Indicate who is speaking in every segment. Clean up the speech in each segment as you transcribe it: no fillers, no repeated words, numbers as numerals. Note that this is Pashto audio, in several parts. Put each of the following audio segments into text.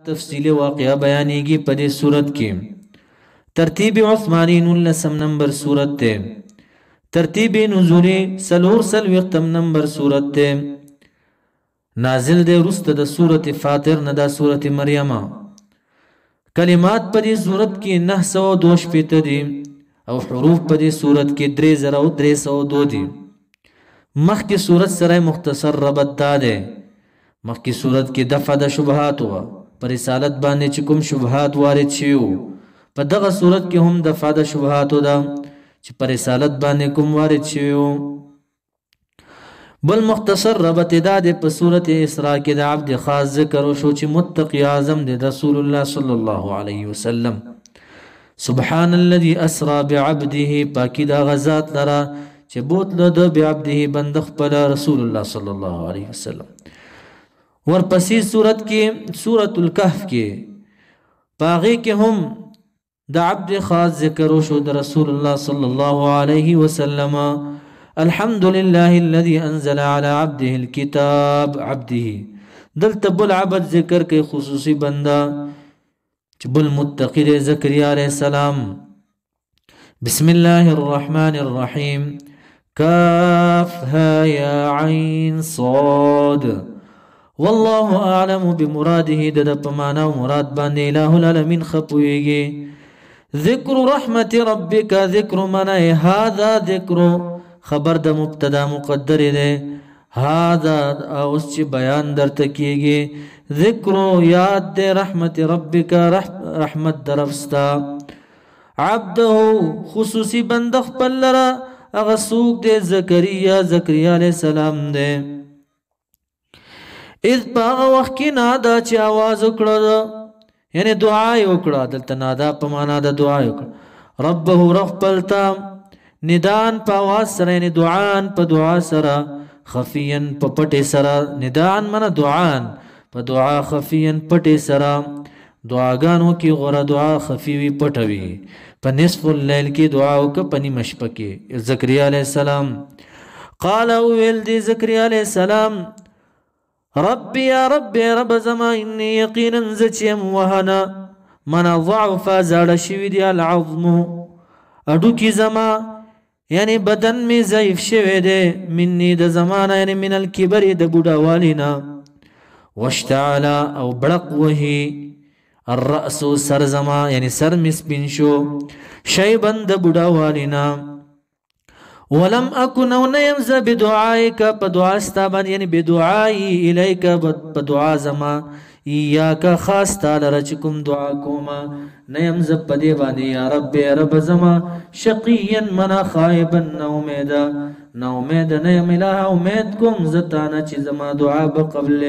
Speaker 1: تفصیل واقعہ بیانیږي په دې صورت کې ترتیب عثمانی 19 نمبر صورت ته ترتیب نزولی سلور سلوختم نمبر صورت ته نازل دے رست دا صورت فاتر ندا صورت مریم کلمات پا دی صورت کی 902 پیتا دی او حروف پا دی صورت کی 300302 دی مخ کی صورت سرائے مختصر ربط دا دے مخ کی صورت کی دفع دا شبہات ہوا پر رسالت باندې چکم شبہات وارد شیو پا دغا صورت کی هم دفع دا شبہاتو دا چې پر رسالت باندې کوم وارد شوی بل مختصر ربط داد په سورۃ اسراء کې د عبد خاص ذکر شو چې متقی اعظم د رسول الله صلی الله علیه وسلم سبحان الذي اسرا بعبده پاکی دا غزات لرا چې بوت له د بعبده بند خپل رسول الله صلی الله علیه وسلم ورپسې سورۃ کې سورۃ الکهف کې باغی کې هم دا عبد خاص ذکر شو دا رسول الله صلى الله عليه وسلم الحمد لله الذي انزل على عبده الكتاب عبده دلت بل عبد ذکر کے خصوصی بندہ بل متقی زکریا علیہ السلام بسم الله الرحمن الرحيم كافها يا عين صاد والله اعلم بمراده دد پمانا مراد باندې الہ العالمین خپويږي ذکر رحمت ربک ذکر من هذا ذکر خبر د مبتدا مقدر ده هذا اوس چې بیان درته کیږي ذکر یاد ده رحمت ربک رحمت درفستا عبده خصوصی بند خپل لرا هغه څوک ده زکریا علیہ السلام ده اذ په وخت کې نادا چې आवाज وکړه یعنی دعا وکړه دلته نادا په معنا د دعا وکړه ربه رغبلتا ندان په आवाज سره یعنی دعان په دعا سره خفیا په پټه سره ندان معنا دعان په دعا خفیا پټه سره دعاګانو کې غره دعا خفیوي پټوي په نصف الليل کې دعا وک پنی مشپه کې زکریا علیہ السلام قال ويل دي زکریا علیہ السلام ربي يا ربي رب زما اني يقينا زچم وهنا من ضعف زړه شوی دی العظم اډو کی زما یعنی بدن می ضعیف شوی دی مني د زمانه یعنی من الكبر د بوډا والینا واشتعل او بلق وهي الراس سر زما یعنی سر می سپین شو شیبن د بوډا والینا ولم اكن ونيمز بدعائك بدعاء استبان يعني بدعائي اليك بدعاء زما اياك خاص تعالى رجكم دعاكما نيمز بدي باني يا رب زما شقيا منا خائبا نوميدا نيم اله اميدكم زتانا چي زما دعاء بقبل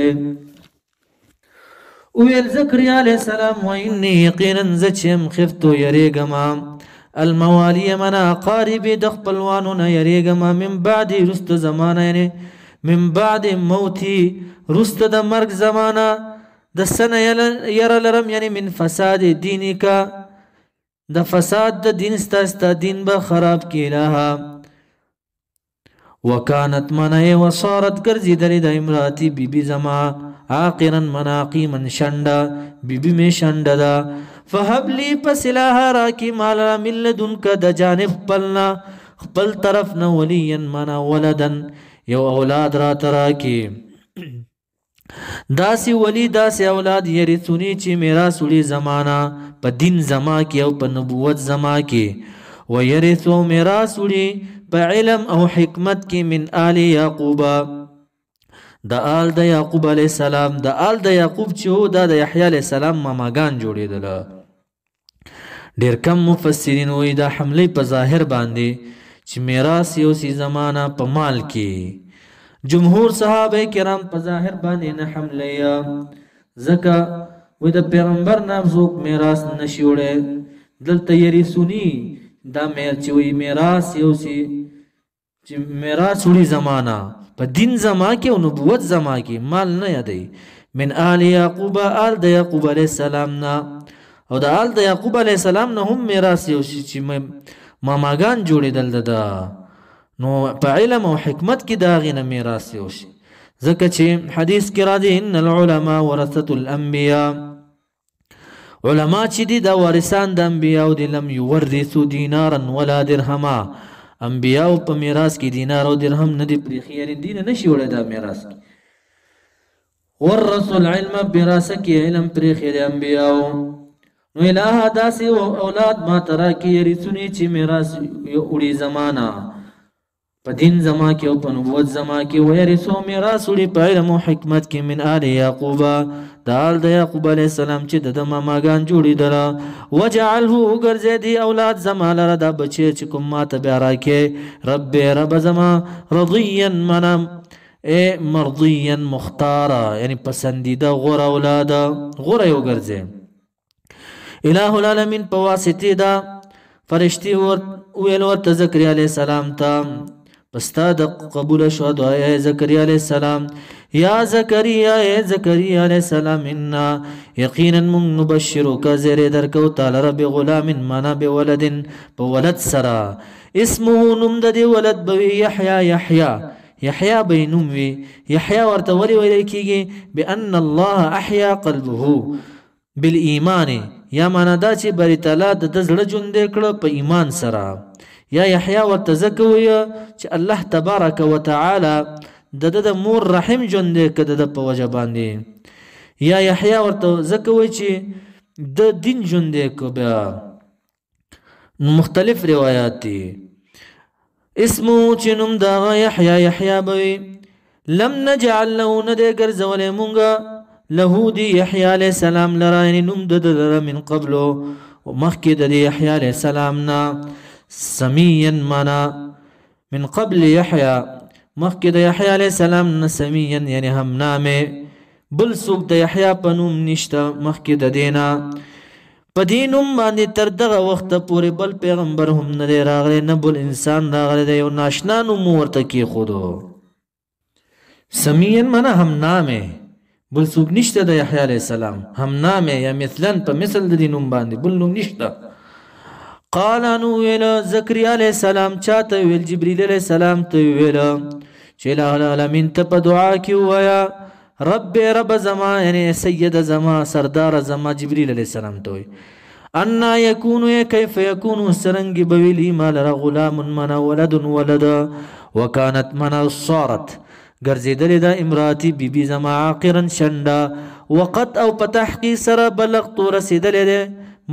Speaker 1: ويل زكريا عليه السلام واني يقينا زچم خفت يريغما الموالی منا قارب دخپلوانو یریگما من بعد رست زمانه یعنی من بعد موتی رست د مرگ زمانه د سنه یر لرم یعنی من فساد دینی کا د فساد د دین ستا دین به خراب کی الها وکانت منه وصارت کرزی دلی د امراتی بی بی زما عاقرا مناقی من شنڈا بی بی میں شنڈا دا فهب لي پسلاها راکی مالا من لدنک د جانب پلنا خپل طرف نه ولیا منا ولدن یو اولاد را تراکی داسی ولی داسی اولاد یرثونی چې میراث وړي زمانہ په دین زما کې او په نبوت زما کې و یرثو میراث وړي په علم او حکمت کې من آل یعقوب د آل د یعقوب علیہ السلام د آل د یعقوب چې د یحیی علیہ السلام ماماګان جوړېدل ډیر کم مفسرین وی دا حمله په ظاهر باندې چې میراث یو سی زمانہ په مال کې جمهور صحابه کرام په ظاهر باندې نه حمله یا زکه وی د پیغمبر نام زوک میراث نشي وړي دلته یری سنی دا مې چې وی میراث یو سی چې میراث وړي زمانہ په دین زما کې او نبوت زما کې مال نه یادي من آل یعقوب آل د یعقوب علیہ السلام نا او د آل د یعقوب علیہ السلام نه هم میراث یو چې ماماګان جوړېدل دا نو په علم او حکمت کې دا غینه میراث یو شي ځکه چې حدیث کې راځي ان العلماء ورثه الانبیاء علما چې دي دا وارثان د انبیاو دي لم یورثو دینارا ولا درهما انبیاو په میراث کې دینار او درهم نه دي پریخي یعنی دین نشي وړي دا میراث ورثوا العلم براسه کې علم پریخي د انبیاو نو الها داسې اولاد ما ترا کې یریثونی چې میراث وړي زمانہ په دین زما کې او په نبوت زما کې ويرثو میراث وړي په علم او حکمت کې من آل یعقوب دال د یعقوب علی السلام چې د ماماګان جوړی دلا وجعله ګرځې اولاد زما لره دا بچي چې کوم ما ته بیا راکې رب زما رضيا منم اے مرضيا مختارا یعنی پسندیده غور اولاد غور یو ګرځې الہ العالمین په واسطه دا فرشتي ویل ورته زکریا علی السلام ته پستا د قبول شو دعای زکریا علیہ السلام یا زکریا علیہ السلام انا یقینا من نبشرک زیر درکو تعالی رب غلام منا بولد بولد سرا اسمه نمد دی ولد بوی یحیا بینم وی یحیا ورته ولی ویل کیږي بان الله احیا قلبه بالایمان یا معنا دا چې بری تعالی د زړه ژوند کړه په ایمان سره یا یحیا ورتزکوی چې الله تبارک وتعالى د مور رحم ژوند کده د په وجه باندې یا یحیا ورتزکوی چې د دین ژوند کو بیا مختلف روایات دي اسمو چې نوم دا یحیا بوي لم نجعل له ند ګرځولې مونږه له دی یحیا علیہ السلام لرا یعنی نوم د من قبل ومخکې د یحیا علیہ السلام نا سميا منا من قبل يحيى مخکې د یحیی علیہ السلام نه سميا یعنی هم نامه بل څوک د یحیی په نوم نشته مخکې د دینا په دې نوم باندې تر دغه وخت پورې بل پیغمبر هم نه راغلی نه بل انسان راغلی دی یو ناشنا نوم ورته کېښودو سميا منا هم نامه بل څوک نشته د یحیی علیہ السلام هم نامه یا مثلا په مثل د دې نوم باندې بل نوم نشته قال انو ویل زکریا علیہ السلام چاته ویل جبرئیل علیہ السلام ته ویل چې الہ العالمین ته په دعا کې وایا رب زما یعنی سید زما سردار زما جبرئیل علیہ السلام ته وی ان یکون کیف یکون سرنگ بویلی مال غلام من ولد وکانت من صارت ګرځیدل دا امراتی بیبی زما عاقرا شندا وقت او پتحقی سره بلغت رسیدل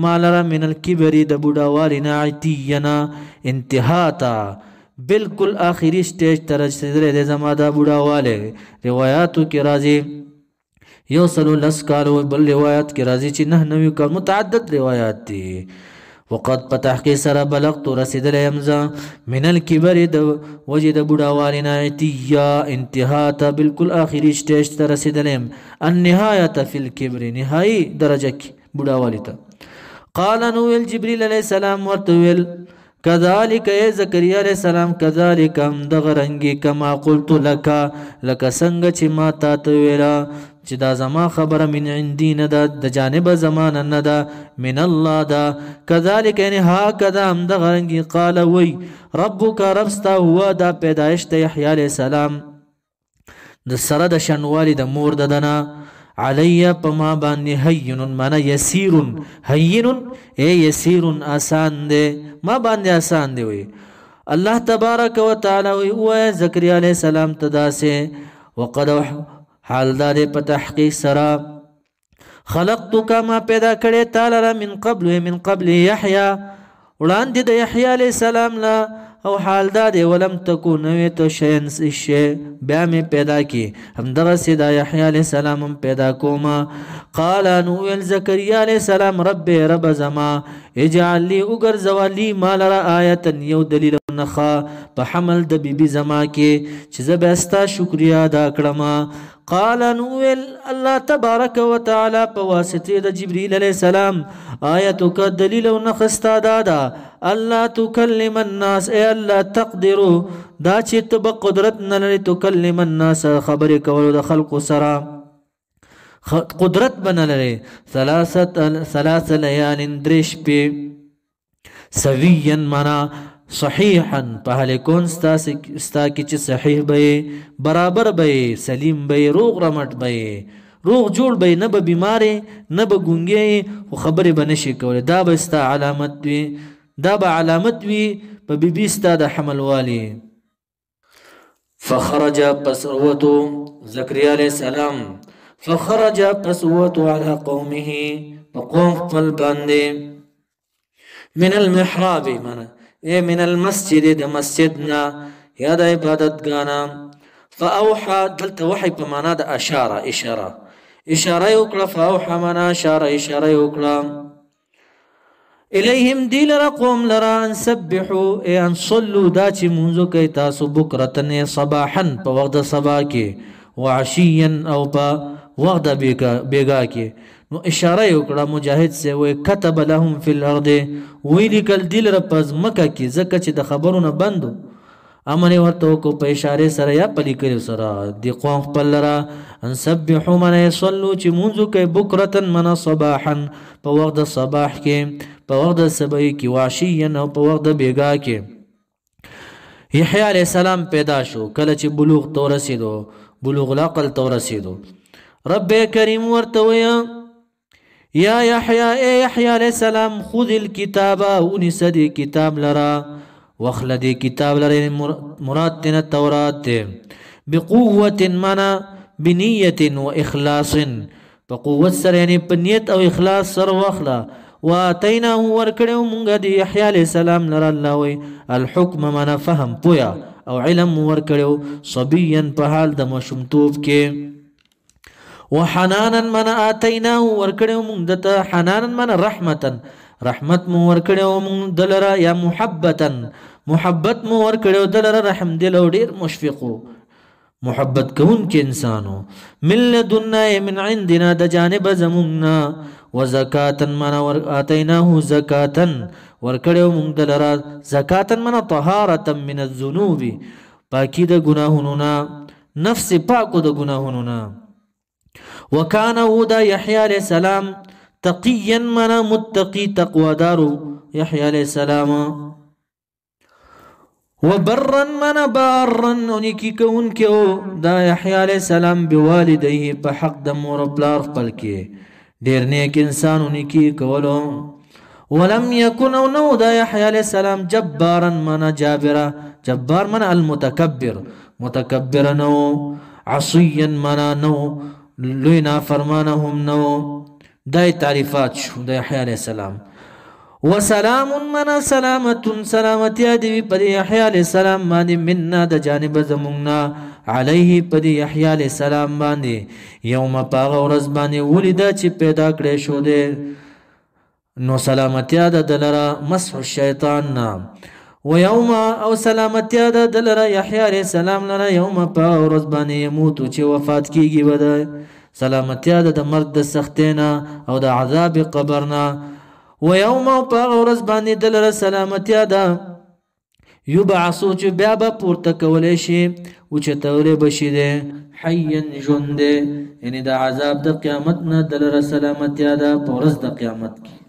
Speaker 1: مالرا من الكبری د بوډاوالنا عتینا انتهاتا بالکل آخری سټیج ته رسیدلې د زما د بوډاواله روایتو کې راځي یوصل لسکال بل روایت کې راځي چې نه نوې کال متعدد روایت دي وقد پتحقیق سره بلغت رسیدلې امزا من الكبر د وجه د بوډاوالنا عتیا انتهاتا بالکل آخری سټیج ته رسیدلې النهایه فی الكبر نهایی درجه کې بوډاوالی ته قال نويل جبريل عليه السلام ورتويل كذلك يا زكريا عليه السلام كذلك دغرنگي كما قلت لك سنگ چې ما تا ته ویلا چې دا زما خبره من عندي نه ده د جانب زمانه نه ده من الله ده كذلك يعني هكذا دغرنگي قال وي ربك ربستا هو دا پیدائش ته يحيى عليه السلام د سره د شنوالي د مور ددنه علی پما باندې هین منا یسیر هین اے یسیر آسان دے ما باندې آسان دی وی الله تبارک و تعالی و زکریا علیہ السلام تدا سے وقد حال دار په تحقیق سرا خلقتک ما پیدا کړه تعالی من قبل یحیی وړاندې د یحیی علیہ السلام لا او حال دا دی ولم تکون نوی تو شین شی بیا می پیدا کی هم دغه سیدا یحیی علیہ السلام پیدا کوما قال نو ول زکریا علیہ السلام رب زما اجعل لي اغرزوا لي مال را آیه یو دلیل نخا په حمل د بیبي زما کې چې زبستا شکریا ادا کړم قال نويل الله تبارك وتعالى بواسطه د جبريل عليه السلام آيتك دليل ونخستا دادا الله تكلم الناس اي الله تقدروا دا چې تب قدرت نه تكلم الناس خبرې کول د خلق سره قدرت بنلري ثلاث ليال درش په سويا منا صحیحا پہلے کون ستا کی چی صحیح بے برابر بے سلیم بے روغ رمٹ بے روغ جوړ به نه به بیمارې نه به ګونګې خو خبرې به نشي کولی دا به ستا علامت وي دا به علامت وي په بیبي ستا د حمل والي فخرج پس ووتو زکریا علیه السلام فخرج پس ووتو علی قومه په قوم خپل باندې من المحراب من المسجد د مسجدنا یا د عبادتګانا فاوحى دلته وحی په معنا د اشاره وکړه فاوحى معنا اشاره وکړه الیهم دی لرا قوم لرا ان سبحوا ان صلوا دا چې مونږ کوي تاسو بکرتن صباحا په وخت د صبا کې وعشيا او په وخت د بیګا کې نو اشاره وکړه مجاهد سے وې كتب لهم في الارض ویل کل دل را پز مکه کې زکه چې د خبرونه بندو امر ورته کو په اشاره سره یا پلی کړو سره دی قوم خپل لرا ان سبحوا من يصلوا چې مونږ کوي بکرتن من صباحا په وخت د صباح کې په وخت د صبح کې واشیا او په وخت د بیګا کې یحیی علیہ السلام پیدا شو کله چې بلوغ تو رسیدو بلوغ العقل تو رسیدو رب کریم ورته ویا یا یحیی علیہ السلام خذ الكتاب ونسدی کتاب لرا وخلدی کتاب لرا مراد تن التورات بقوه منا بنیه واخلاص بقوه سره یعنی بنیت او اخلاص سره واخلا واتیناه ورکړو مونږ د یحیی علیہ السلام لرا الله وی الحکم منا فهم پویا او علم ورکړو صبیا په حال د مشمتوب کې وحنانا من آتیناه ورکړو مونږ دته حنانا من رحمت مو ورکړو مونږ دلرا یا محبت مو ورکړو دلرا رحم دل او ډیر مشفقو محبت کون کې انسانو من لدنا من عندنا د جانب زمنا وزکاتا من آتیناه زکاتا ورکړو مونږ دلرا زکاتا من طهارتا من الذنوب پاکی د ګناهونو نفس پاکو د ګناهونو وكان ودا يحيى عليه السلام تقيا منا متقي تقوى دارو يحيى عليه السلام وبرا منا بارا ونكي كون كيو دا يحيى عليه السلام بوالديه بحق د مور بلار خپل کې ډیر نیک انسان ونكي کولو ولم يكن نو دا يحيى عليه السلام جبارا منا جبار منا المتكبر متكبر نو عصيا منا نو لوینا فرمانهم نو دای تعریفات شو د یحیی علیہ السلام وسلام من سلامتی دی پر یحیی علیہ السلام باندې مننا د جانب زمونږنا علیه پر یحیی علیہ السلام باندې یوم پاغه ورځ باندې ولدا چې پیدا کړې شو دې نو سلامتی د دلرا مسح الشیطان نام ويوم او سلامتی د دلرا یحیی علیہ السلام لرا یوم په ورځ باندې يموت چې وفات کیږي ودا سلامتی د مرګ د سختینا او د عذاب قبرنا ويوم په ورځ باندې دلرا سلامتی د یبعثو چې بیا به پورته کولې شي او چې تورې بشي ده حیا ژوند یعنی د عذاب د قیامت نه دلرا سلامتی د ورځ د قیامت